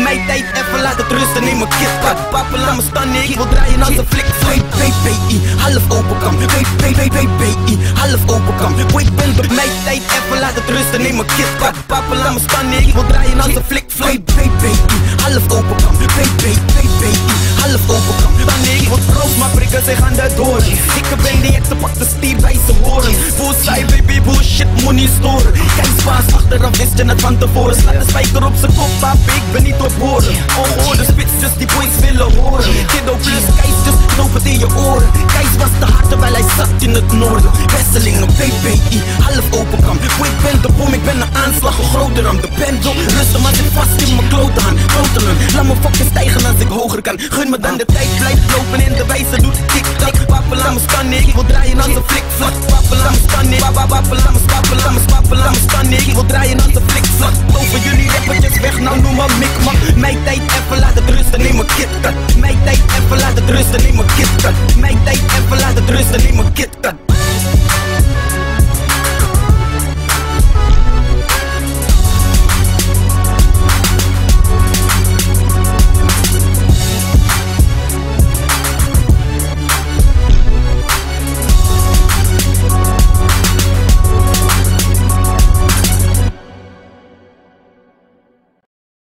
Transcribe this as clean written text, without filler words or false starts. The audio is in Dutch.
Mijn tijd even laat het rusten, neem een KitKat. Papa laat me staan, nee, ik wil draaien als een flik. BBI, half open kam. BBI, half open kam. Ik ben op mijn tijd even laat het rusten, neem een KitKat. Papa laat me staan, nee, ik wil draaien als een flik. BBI, half open kam. BBI, half open kam. Nee, ik word groot, maar prikken zich aan de door. Ik ben die ekte, pak de stier bij zijn horen. Bullseye, baby, bullshit, moet niet storen. Kijk spaas, achteraf wist je het van tevoren. Slaat de spijker op zijn kop, papi, ik ben niet op horen. Ongehoorde spits, dus die boys willen horen. Kiddo plus Keis, dus knoop het in je oren. Keis was te hard terwijl hij zat in het noorden. Wesselingen, BBI, half open kam. Ik ben de boom, ik ben een aanslag, een groter dan de pendel. Rustig, maar zit vast in mijn klote aan. Klotelen, laat me fucking stijgen als ik hoger kan. Gun me dan de tijd, blijf lopen in de wijze, doet tik-tak. Papa laat me staan, nee, ik wil draaien als een flikvlak. Papa laat me staan, nee, papa laat me staan, nee, ik wil draaien als een flikvlak. Over jullie rappertjes weg, nou noem maar mikmak. Mijn tijd even laat het rusten, neem een KitKat. Mijn tijd even laat het rusten, neem een KitKat. Mijn tijd even laat het rusten, neem